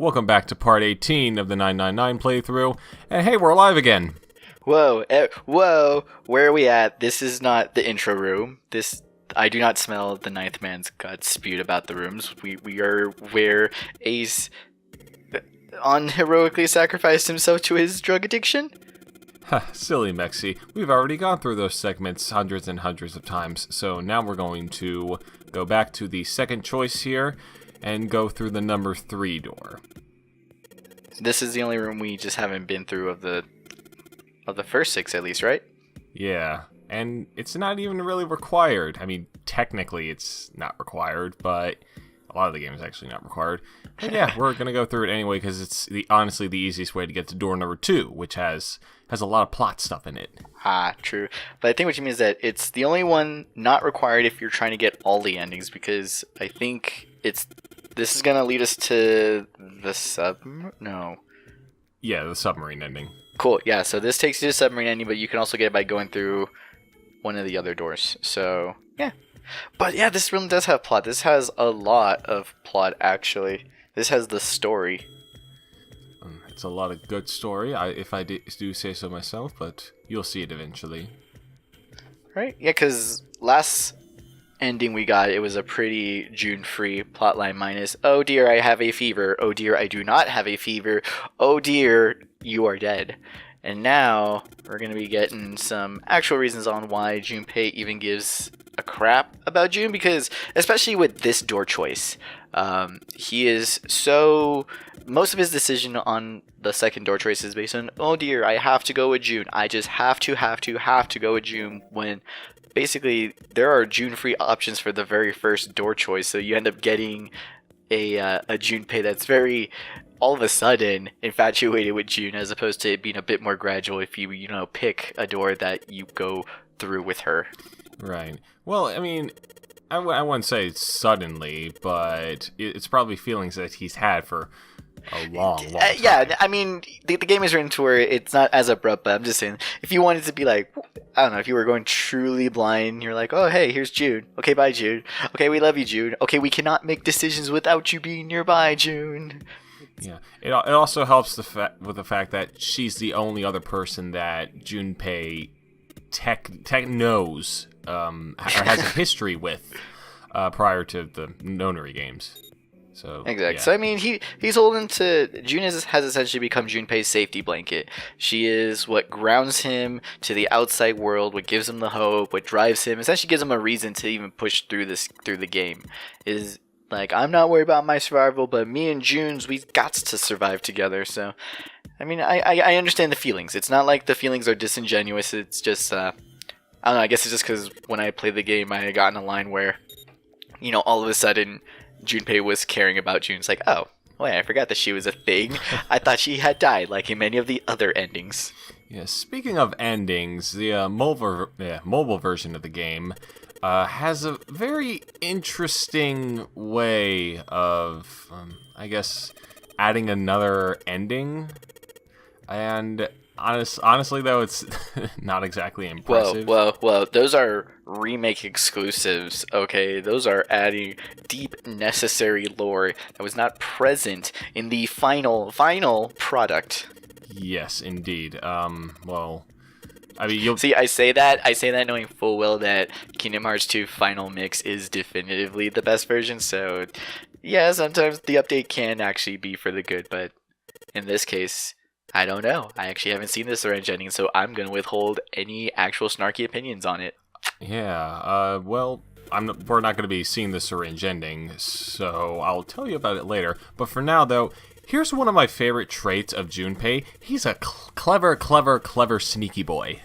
Welcome back to part 18 of the 999 playthrough, and hey, we're alive again! Whoa, whoa, where are we at? This is not the intro room. I do not smell the ninth man's guts spewed about the rooms. We are where Ace unheroically sacrificed himself to his drug addiction? Ha, silly Mexi. We've already gone through those segments hundreds and hundreds of times, so now we're going to go back to the second choice here, and go through the number 3 door. This is the only room we just haven't been through of the first 6 at least, right? Yeah, and it's not even really required. I mean, technically it's not required, but a lot of the game is actually not required. But yeah, we're going to go through it anyway because it's honestly the easiest way to get to door number 2, which has a lot of plot stuff in it. Ah, true. But I think what you mean is that it's the only one not required if you're trying to get all the endings, because I think this is going to lead us to the Yeah, the submarine ending. Cool, yeah, so this takes you to the submarine ending, but you can also get it by going through one of the other doors. So, yeah. But yeah, this really does have plot. This has a lot of plot, actually. This has the story. It's a lot of good story, if I do say so myself, but you'll see it eventually. Right? Yeah, because last ending we got, it was a pretty June-free plotline minus, oh dear, I have a fever. Oh dear, I do not have a fever. Oh dear, you are dead. And now we're going to be getting some actual reasons on why Junpei even gives a crap about June, because especially with this door choice, he is so... Most of his decision on the second door choice is based on, oh dear, I have to go with June. I just have to go with June, when basically there are June-free options for the very first door choice, so you end up getting a Junpei that's very all of a sudden infatuated with June, as opposed to it being a bit more gradual if you pick a door that you go through with her. Right. Well, I mean, I wouldn't say suddenly, but it's probably feelings that he's had for a long time. Yeah, I mean, the game is written to where it's not as abrupt, but I'm just saying, if you wanted to be like, I don't know, if you were going truly blind, you're like, oh, hey, here's June. Okay, bye, June. Okay, we love you, June. Okay, we cannot make decisions without you being nearby, June. Yeah, it also helps with the fact that she's the only other person that Junpei tech knows, or has a history with, prior to the Nonary games. So, exactly. Yeah. So I mean, he's holding to June has essentially become Junpei's safety blanket. She is what grounds him to the outside world, what gives him the hope, what drives him. Essentially, gives him a reason to even push through the game. Is like, I'm not worried about my survival, but me and June's, we got to survive together. So, I mean, I understand the feelings. It's not like the feelings are disingenuous. It's just I don't know. I guess it's just because when I played the game, I got in a line where, all of a sudden, Junpei was caring about June. It's like, oh, wait, I forgot that she was a thing. I thought she had died, like in many of the other endings. Yeah, speaking of endings, the mobile version of the game has a very interesting way of, I guess, adding another ending. And honestly, though, it's not exactly impressive. Whoa. Those are remake exclusives, okay? Those are adding deep, necessary lore that was not present in the final product. Yes, indeed. Well, I mean, you'll... See, I say that knowing full well that Kingdom Hearts 2 Final Mix is definitively the best version, so yeah, sometimes the update can actually be for the good, but in this case, I don't know. I actually haven't seen this syringe ending, so I'm going to withhold any actual snarky opinions on it. Yeah, well, we're not going to be seeing the syringe ending, so I'll tell you about it later. But for now, though, here's one of my favorite traits of Junpei. He's a clever, sneaky boy.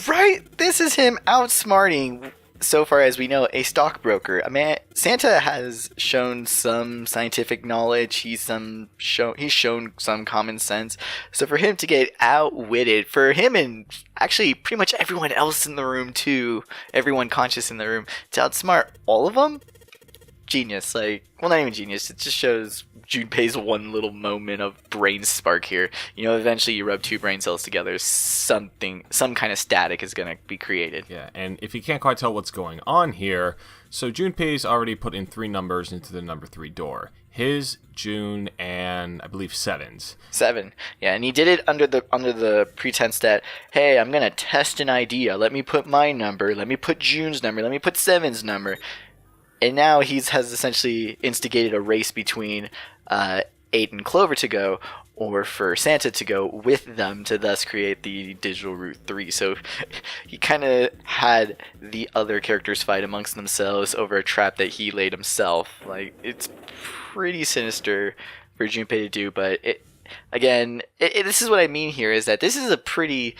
Right? This is him outsmarting, so far as we know, a stockbroker. I mean, Santa has shown some scientific knowledge. He's shown some common sense. So for him to get outwitted, for him and actually pretty much everyone else in the room too, everyone conscious in the room, to outsmart all of them, genius. Like, well, not even genius. It just shows Junpei's one little moment of brain spark here. Eventually you rub two brain cells together, some kind of static is going to be created. Yeah, and if you can't quite tell what's going on here, so Junpei's already put in 3 numbers into the number 3 door. his, June, and I believe Seven's. 7. Yeah, and he did it under the pretense that, hey, I'm gonna test an idea. Let me put my number. Let me put June's number. Let me put Seven's number. And now has essentially instigated a race between 8 and Clover to go, or for Santa to go with them to thus create the digital Route 3. So he kind of had the other characters fight amongst themselves over a trap that he laid himself. Like, it's pretty sinister for Junpei to do, but this is what I mean here, is that this is a pretty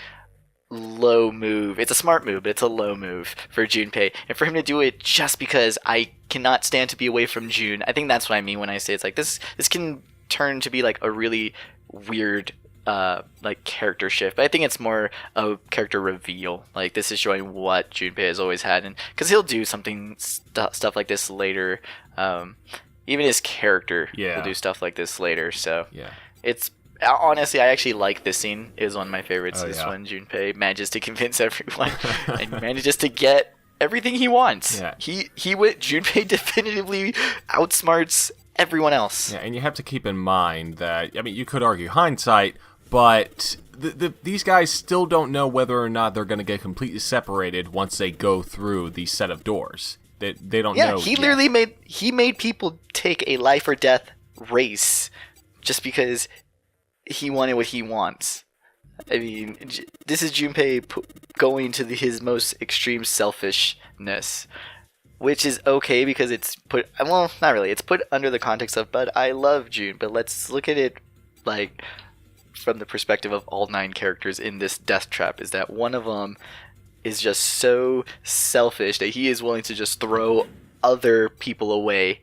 low move. It's a smart move, but it's a low move for Junpei. And for him to do it just because I cannot stand to be away from June, I think that's what I mean when I say it's like this can turn to be like a really weird like character shift. But I think it's more a character reveal. Like, this is showing what Junpei has always had, and because he'll do stuff like this later. Even his character will do stuff like this later. So it's honestly, I actually like this scene. It is one of my favorites. This one, Junpei manages to convince everyone and manages to get everything he wants. Yeah. Junpei definitively outsmarts everyone else. Yeah, and you have to keep in mind that, I mean, you could argue hindsight, but these guys still don't know whether or not they're going to get completely separated once they go through the set of doors. They don't know. Yeah, he literally made people take a life or death race just because he wanted what he wants. I mean, this is Junpei going to his most extreme selfishness, which is okay because it's put, well, not really. It's put under the context of, but I love June. But let's look at it like from the perspective of all 9 characters in this death trap, is that one of them is just so selfish that he is willing to just throw other people away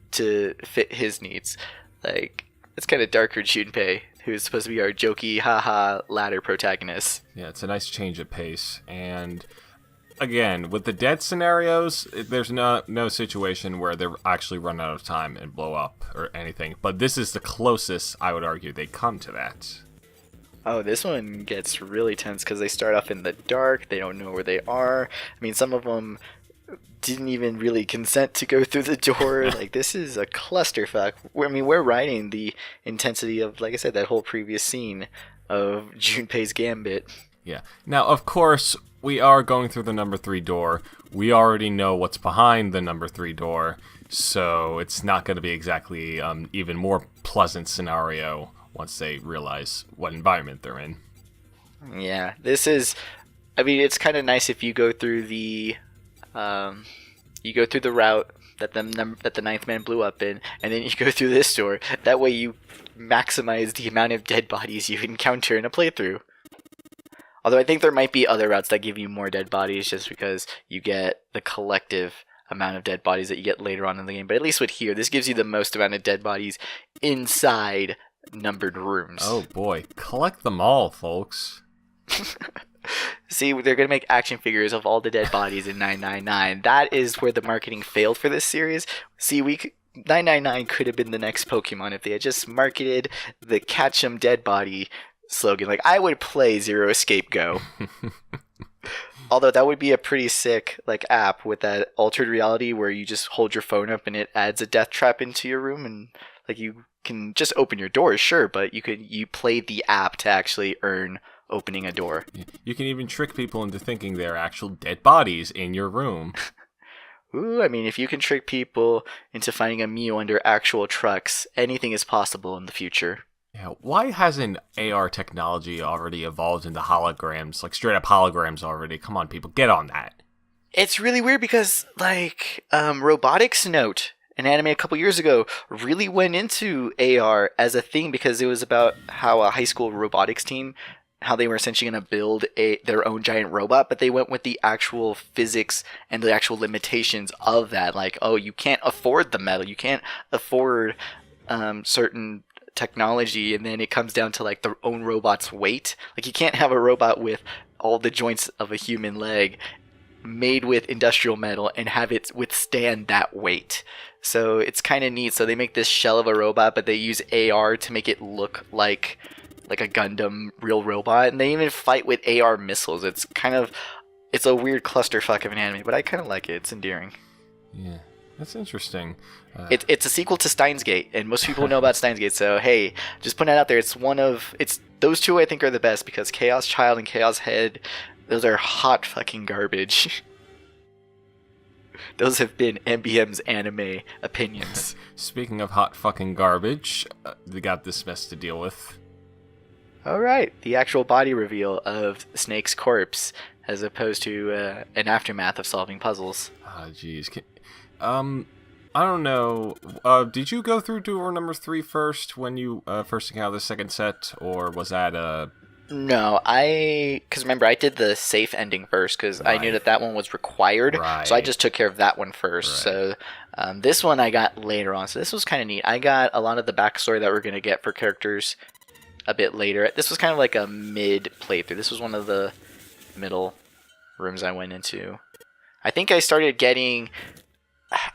to fit his needs. Like, it's kind of dark for Junpei, who is supposed to be our jokey, haha, ladder protagonist. Yeah, it's a nice change of pace. And again, with the dead scenarios, there's no situation where they actually run out of time and blow up or anything. But this is the closest, I would argue, they come to that. Oh, this one gets really tense because they start off in the dark. They don't know where they are. I mean, some of them didn't even really consent to go through the door. Like, this is a clusterfuck. I mean, we're riding the intensity of, like I said, that whole previous scene of Junpei's gambit. Yeah. Now, of course, we are going through the number 3 door. We already know what's behind the number 3 door, so it's not going to be exactly even more pleasant scenario once they realize what environment they're in. Yeah, this is, I mean, it's kind of nice if you go through the route that the 9th man blew up in, and then you go through this door. That way you maximize the amount of dead bodies you encounter in a playthrough. Although I think there might be other routes that give you more dead bodies just because you get the collective amount of dead bodies that you get later on in the game. But at least with here, this gives you the most amount of dead bodies inside numbered rooms. Oh boy, collect them all, folks. See, they're going to make action figures of all the dead bodies in 999. That is where the marketing failed for this series. See, 999 could have been the next Pokemon if they had just marketed the Catch 'em Dead Body slogan. Like, I would play Zero Escape Go. Although that would be a pretty sick like app with that altered reality where you just hold your phone up and it adds a death trap into your room, and like you can just open your doors, sure, but you play the app to actually earn opening a door. You can even trick people into thinking there are actual dead bodies in your room. Ooh, I mean, if you can trick people into finding a Mew under actual trucks, anything is possible in the future. Yeah, why hasn't AR technology already evolved into holograms, like straight up holograms already? Come on, people, get on that. It's really weird because, like, Robotics Note, an anime a couple years ago, really went into AR as a thing because it was about how a high school robotics team, how they were essentially going to build their own giant robot, but they went with the actual physics and the actual limitations of that. Like, oh, you can't afford the metal, you can't afford certain technology, and then it comes down to like their own robot's weight. Like, you can't have a robot with all the joints of a human leg made with industrial metal and have it withstand that weight. So it's kind of neat. So they make this shell of a robot, but they use AR to make it look like a Gundam real robot, and they even fight with AR missiles. It's a weird clusterfuck of an anime, but I kind of like it. It's endearing. Yeah. That's interesting. It's a sequel to Steins Gate, and most people know about Steins Gate. So hey, just putting that out there. It's those two I think are the best because Chaos Child and Chaos Head, those are hot fucking garbage. Those have been MBM's anime opinions. Speaking of hot fucking garbage, we got this mess to deal with. All right, the actual body reveal of Snake's corpse, as opposed to an aftermath of solving puzzles. Ah, jeez. I don't know. Did you go through door number 3 first when you first encountered the second set, or was that No, because remember, I did the safe ending first, because I knew that one was required, so I just took care of that one first. So this one I got later on, so this was kind of neat. I got a lot of the backstory that we're going to get for characters a bit later. This was kind of like a mid playthrough. This was one of the middle rooms I went into. I think I started getting...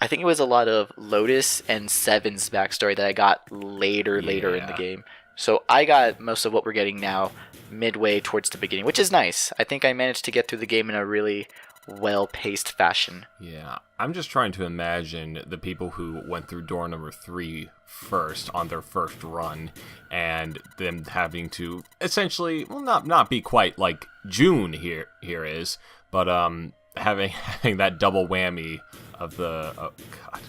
I think it was a lot of Lotus and Seven's backstory that I got later in the game. So I got most of what we're getting now midway towards the beginning, which is nice. I think I managed to get through the game in a really well-paced fashion. Yeah, I'm just trying to imagine the people who went through door number 3 first on their first run, and them having to essentially, well, not be quite like June here is, but having that double whammy of the God.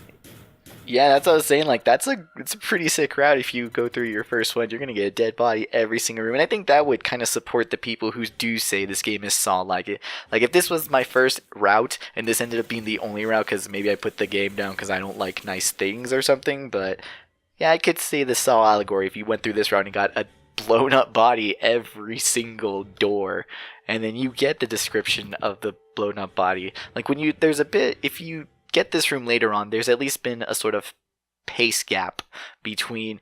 Yeah, that's what I was saying. Like, it's a pretty sick route. If you go through your first one, you're gonna get a dead body every single room, and I think that would kind of support the people who do say this game is Saw-like. Like, if this was my first route and this ended up being the only route, because maybe I put the game down because I don't like nice things or something, but yeah, I could see the Saw allegory if you went through this route and got a blown up body every single door, and then you get the description of the blown up body. Like, if you get this room later on, there's at least been a sort of pace gap between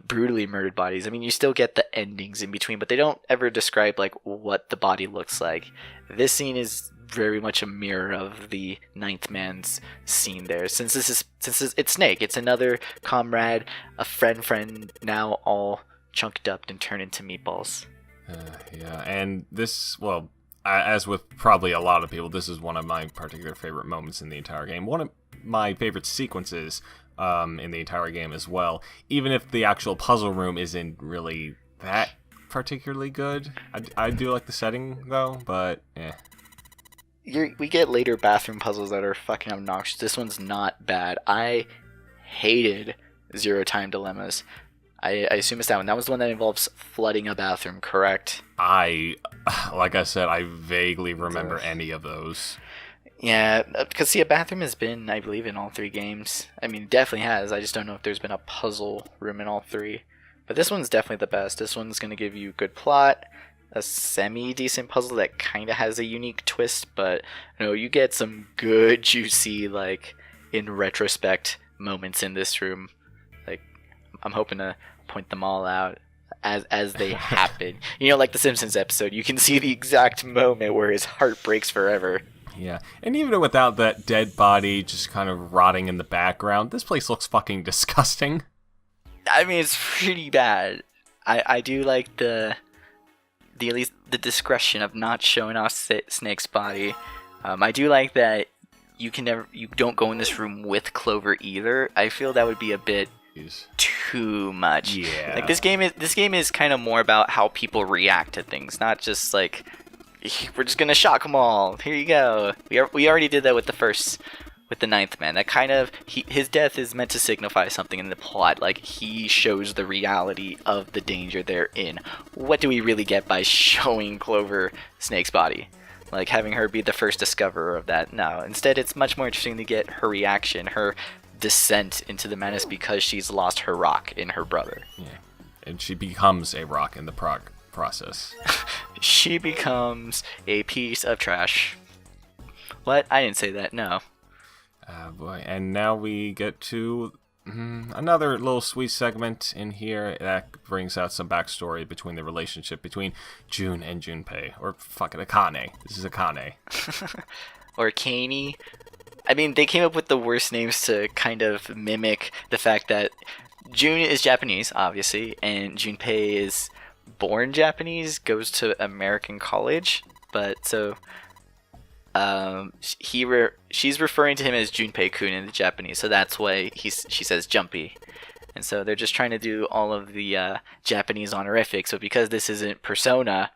brutally murdered bodies. I mean, you still get the endings in between, but they don't ever describe like what the body looks like. This scene is very much a mirror of the Ninth Man's scene there. Since it's Snake, it's another comrade, a friend now all chunked up and turned into meatballs. Yeah, and this, well, as with probably a lot of people, this is one of my particular favorite moments in the entire game. One of my favorite sequences in the entire game as well. Even if the actual puzzle room isn't really that particularly good. I do like the setting, though, but eh. We get later bathroom puzzles that are fucking obnoxious. This one's not bad. I hated Zero Time Dilemmas. I assume it's that one. That was the one that involves flooding a bathroom, correct? Like I said, I vaguely remember any of those. Yeah, because see, a bathroom has been, I believe, in all 3 games. I mean, it definitely has. I just don't know if there's been a puzzle room in all 3. But this one's definitely the best. This one's going to give you good plot, a semi-decent puzzle that kind of has a unique twist, but you get some good, juicy, like, in retrospect moments in this room. Like, I'm hoping to point them all out as they happen. Like the Simpsons episode, you can see the exact moment where his heart breaks forever. Yeah, and even without that dead body just kind of rotting in the background, this place looks fucking disgusting. I mean, it's pretty bad. I do like the at least the discretion of not showing off Snake's body. I do like that you don't go in this room with Clover either. I feel that would be a bit too much. Yeah. Like this game is kind of more about how people react to things, not just like we're just gonna shock them all. Here you go. We already did that with the Ninth Man. That kind of his death is meant to signify something in the plot. Like he shows the reality of the danger they're in. What do we really get by showing Clover Snake's body? Like having her be the first discoverer of that? No. Instead, it's much more interesting to get her reaction, her descent into the madness because she's lost her rock in her brother. Yeah, and she becomes a rock in the process. She becomes a piece of trash. What? I didn't say that, no. Boy, and now we get to another little sweet segment in here that brings out some backstory between the relationship between June and Junpei. Or fuck it, Akane. This is Akane. Or Kaney. I mean, they came up with the worst names to kind of mimic the fact that June is Japanese, obviously, and Junpei is born Japanese, goes to American college, but so she's referring to him as Junpei-kun in the Japanese, so that's why she says Junpei. And so they're just trying to do all of the Japanese honorifics, but because this isn't Persona,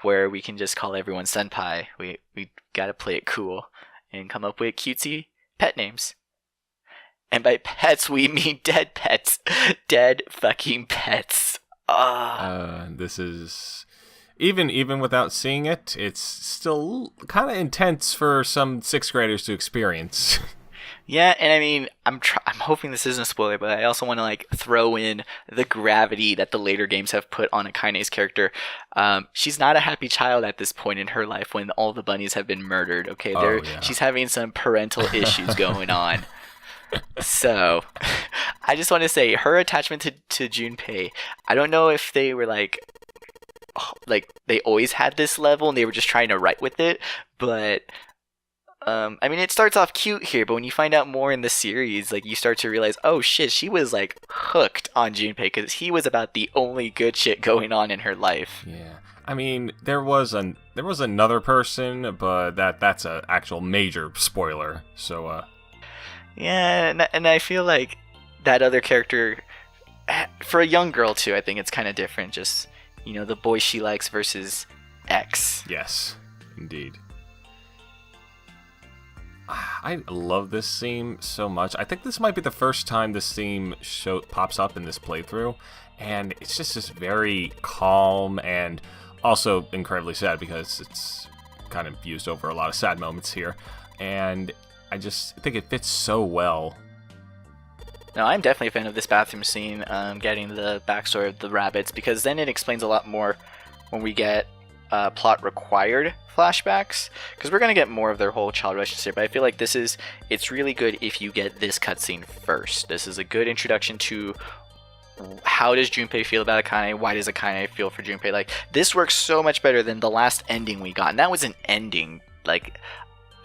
where we can just call everyone senpai, we gotta play it cool and come up with cutesy pet names. And by pets, we mean dead pets. Dead fucking pets. This is... Even without seeing it, it's still kind of intense for some 6th graders to experience. Yeah, and I mean, I'm hoping this isn't a spoiler, but I also want to like throw in the gravity that the later games have put on Akane's character. She's not a happy child at this point in her life when all the bunnies have been murdered. Okay, she's having some parental issues going on. So, I just want to say her attachment to Junpei. I don't know if they were like they always had this level and they were just trying to write with it, but I mean, it starts off cute here, but when you find out more in the series, like you start to realize, oh shit, she was like hooked on Junpei because he was about the only good shit going on in her life. Yeah, I mean, there was another person, but that's a actual major spoiler. So yeah, and I feel like that other character, for a young girl too, I think it's kind of different. Just, you know, the boy she likes versus X. Yes, indeed. I love this theme so much. I think this might be the first time this theme pops up in this playthrough, and it's just this very calm and also incredibly sad because it's kind of used over a lot of sad moments here, and I just think it fits so well. No, I'm definitely a fan of this bathroom scene, getting the backstory of the rabbits, because then it explains a lot more when we get plot required flashbacks, because we're going to get more of their whole child relationship, but I feel like it's really good if you get this cutscene first. This is a good introduction to how does Junpei feel about Akane, why does Akane feel for Junpei. Like, this works so much better than the last ending we got, and that was an ending. Like,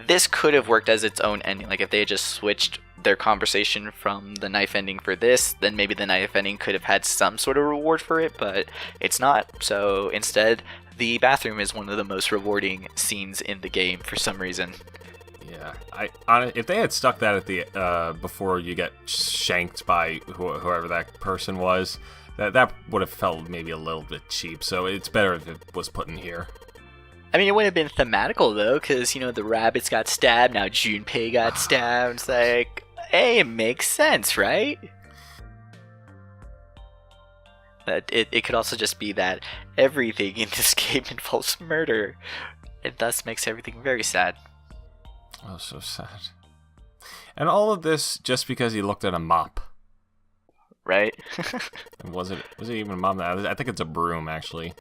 this could have worked as its own ending. Like, if they had just switched their conversation from the knife ending for this, then maybe the knife ending could have had some sort of reward for it, but it's not. So instead, the bathroom is one of the most rewarding scenes in the game for some reason. Yeah, if they had stuck that at the before you get shanked by whoever that person was, that would have felt maybe a little bit cheap. So it's better if it was put in here. I mean, it would have been thematical though, because you know the rabbits got stabbed, now Junpei got stabbed. It's like, hey, it makes sense, right? But it could also just be that everything in this game involves murder, and thus makes everything very sad. Oh, so sad. And all of this just because he looked at a mop. Right? Was it even a mop? I think it's a broom, actually.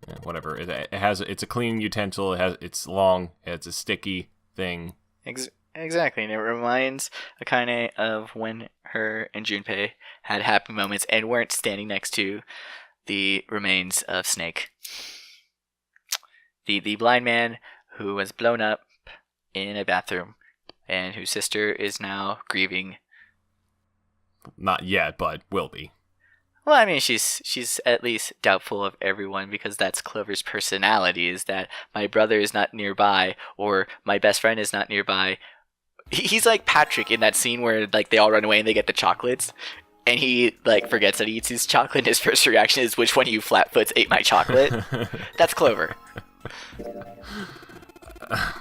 Yeah, whatever. It's a clean utensil. It's long. It's a sticky thing. Exactly, and it reminds Akane of when her and Junpei had happy moments and weren't standing next to the remains of Snake. The blind man who was blown up in a bathroom and whose sister is now grieving. Not yet, but will be. Well, I mean, she's at least doubtful of everyone, because that's Clover's personality, is that my brother is not nearby or my best friend is not nearby. He's like Patrick in that scene where like they all run away and they get the chocolates, and he like forgets that he eats his chocolate, and his first reaction is, which one of you flatfoots ate my chocolate? That's Clover.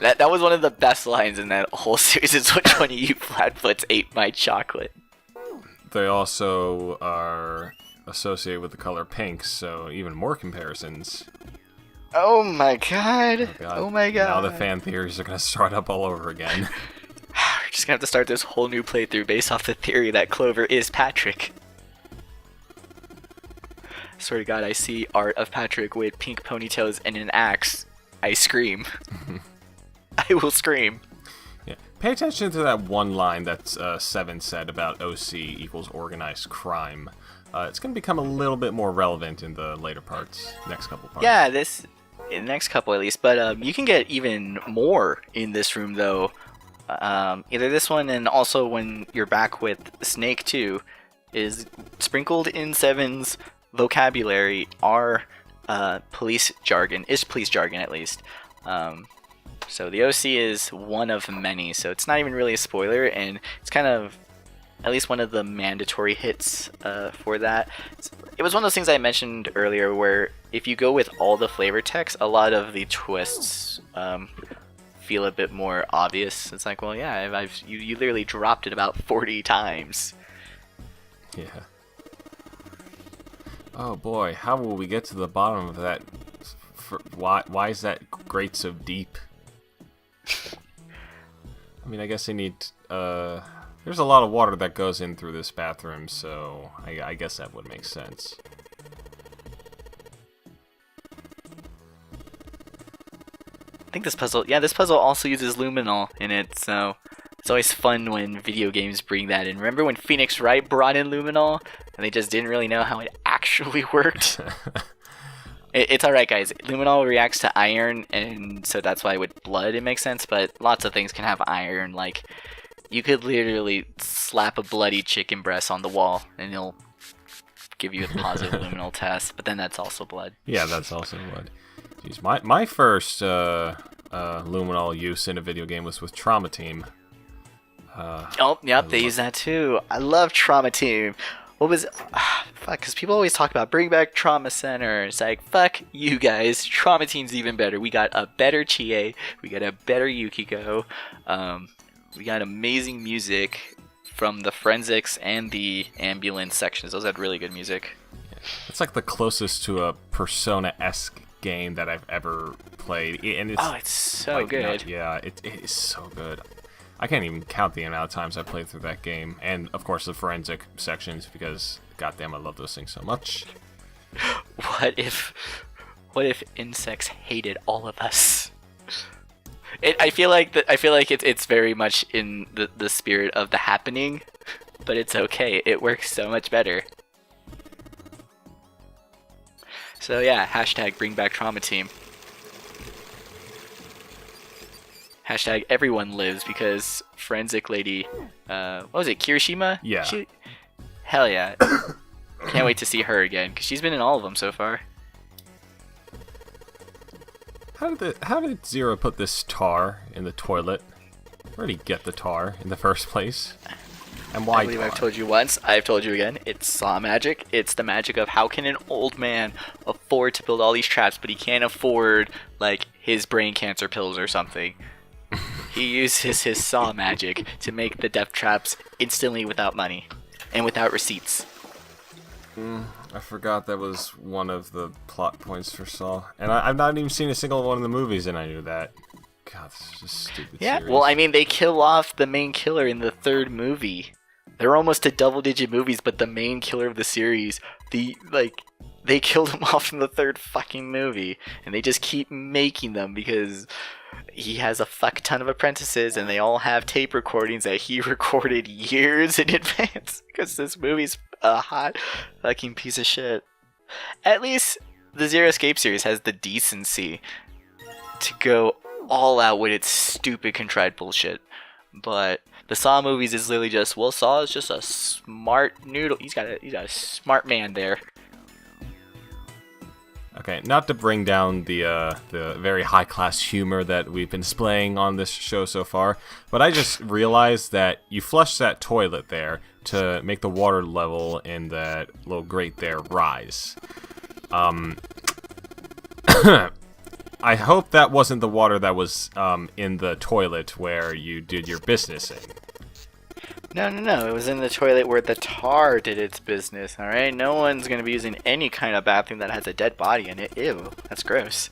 That was one of the best lines in that whole series, is which one of you flatfoots ate my chocolate. They also are associated with the color pink, so even more comparisons. Oh my god. Oh my god. Now the fan theories are going to start up all over again. We're just going to have to start this whole new playthrough based off the theory that Clover is Patrick. Swear to god, I see art of Patrick with pink ponytails and an axe. I scream. I will scream. Yeah. Pay attention to that one line that Seven said about OC equals organized crime. It's going to become a little bit more relevant in the later parts, next couple parts. Yeah, in the next couple at least. But you can get even more in this room, though. Either this one, and also when you're back with Snake too, is sprinkled in Seven's vocabulary are police jargon. Is police jargon at least. So the OC is one of many, so it's not even really a spoiler, and it's kind of at least one of the mandatory hits for that. It was one of those things I mentioned earlier where if you go with all the flavor text, a lot of the twists feel a bit more obvious. It's like, well, yeah, you literally dropped it about 40 times. Yeah. Oh boy, how will we get to the bottom of that? Why is that grate so deep? I mean, I guess they need... there's a lot of water that goes in through this bathroom, so I guess that would make sense. I think this puzzle also uses luminol in it, so it's always fun when video games bring that in. Remember when Phoenix Wright brought in luminol, and they just didn't really know how it actually worked? It's alright, guys. Luminol reacts to iron, and so that's why with blood it makes sense, but lots of things can have iron. Like, you could literally slap a bloody chicken breast on the wall, and it'll give you a positive luminol test, but then that's also blood. Yeah, that's also blood. Jeez, my first luminol use in a video game was with Trauma Team. They use that too. I love Trauma Team. What was... fuck, because people always talk about bring back Trauma Center. It's like, fuck you guys. Trauma Team's even better. We got a better Chie. We got a better Yukiko. We got amazing music from the forensics and the ambulance sections. Those had really good music. Yeah. It's like the closest to a Persona-esque game that I've ever played. And it's so good. It is so good. I can't even count the amount of times I played through that game. And, of course, the forensic sections, because, goddamn, I love those things so much. What if insects hated all of us? I feel like it's very much in the spirit of The Happening, but it's okay. It works so much better. So yeah, hashtag bring back Trauma Team. Hashtag everyone lives, because Forensic Lady, what was it, Kirishima? Yeah. Hell yeah. Can't wait to see her again, because she's been in all of them so far. How did Zero put this tar in the toilet? Where did he get the tar in the first place? And why I believe I've told you once, I've told you again, it's saw magic. It's the magic of how can an old man afford to build all these traps, but he can't afford, like, his brain cancer pills or something. He uses his saw magic to make the death traps instantly without money and without receipts. I forgot that was one of the plot points for Saw. And I've not even seen a single one of the movies, and I knew that. God, this is just stupid. Yeah, series. well, I mean, they kill off the main killer in the third movie. They're almost to double-digit movies, but the main killer of the series, they killed him off in the third fucking movie. And they just keep making them because he has a fuck ton of apprentices, and they all have tape recordings that he recorded years in advance, because this movie's a hot fucking piece of shit. At least the Zero Escape series has the decency to go all out with its stupid contrived bullshit. But the Saw movies is literally just, well, Saw is just a smart noodle. He's got a smart man there. Okay, not to bring down the very high-class humor that we've been displaying on this show so far, but I just realized that you flush that toilet there to make the water level in that little grate there rise. I hope that wasn't the water that was in the toilet where you did your business in. No. It was in the toilet where the tar did its business, alright? No one's going to be using any kind of bathroom that has a dead body in it. Ew, that's gross.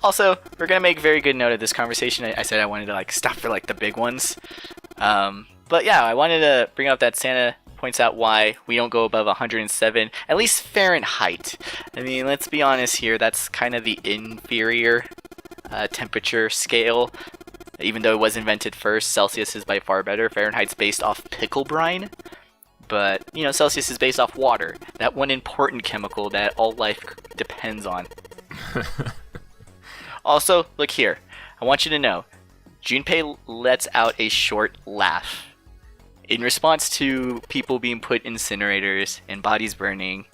Also, we're going to make very good note of this conversation. I said I wanted to stop for the big ones. But yeah, I wanted to bring up that Santa points out why we don't go above 107, at least Fahrenheit. I mean, let's be honest here, that's kind of the inferior temperature scale. Even though it was invented first, Celsius is by far better. Fahrenheit's based off pickle brine. But, Celsius is based off water. That one important chemical that all life depends on. Also, look here. I want you to know, Junpei lets out a short laugh. In response to people being put in incinerators and bodies burning,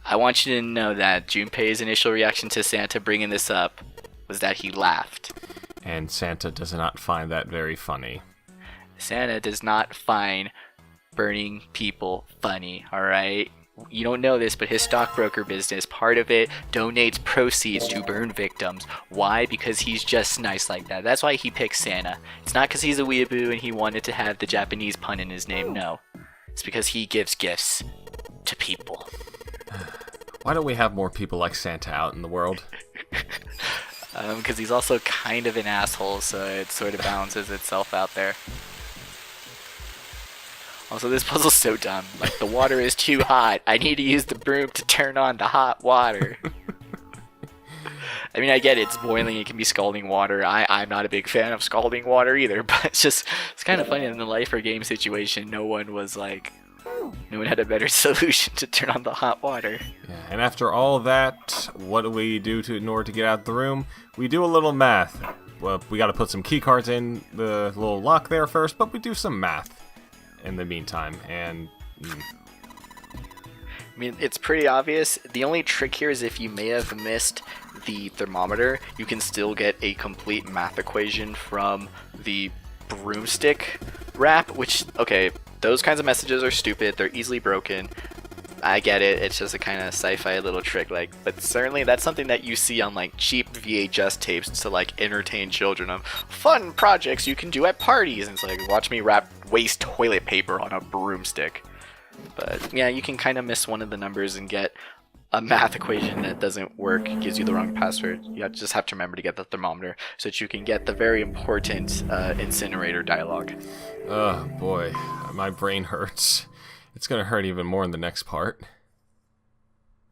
I want you to know that Junpei's initial reaction to Santa bringing this up was that he laughed. And Santa does not find that very funny. Santa does not find burning people funny, alright? You don't know this, but his stockbroker business, part of it donates proceeds to burn victims. Why? Because he's just nice like that. That's why he picked Santa. It's not because he's a weeaboo and he wanted to have the Japanese pun in his name, no. It's because he gives gifts to people. Why don't we have more people like Santa out in the world? Because he's also kind of an asshole, so it sort of balances itself out there. Also, this puzzle's so dumb. Like, the water is too hot. I need to use the broom to turn on the hot water. I mean, I get it. It's boiling. It can be scalding water. I'm not a big fan of scalding water either. But it's kind of funny in the life or game situation. No one had a better solution to turn on the hot water. Yeah, and after all that, what do we do in order to get out of the room? We do a little math. Well, we got to put some key cards in the little lock there first, but we do some math in the meantime, and I mean, it's pretty obvious. The only trick here is if you may have missed the thermometer, you can still get a complete math equation from the broomstick wrap, which, okay, those kinds of messages are stupid. They're easily broken. I get it. It's just a kind of sci-fi little trick, but certainly that's something that you see on like cheap VHS tapes to like entertain children of fun projects you can do at parties. And it's like, watch me wrap waste toilet paper on a broomstick. But yeah, you can kind of miss one of the numbers and get a math equation that doesn't work, gives you the wrong password. You just have to remember to get the thermometer so that you can get the very important incinerator dialogue. Oh boy, my brain hurts. It's gonna hurt even more in the next part.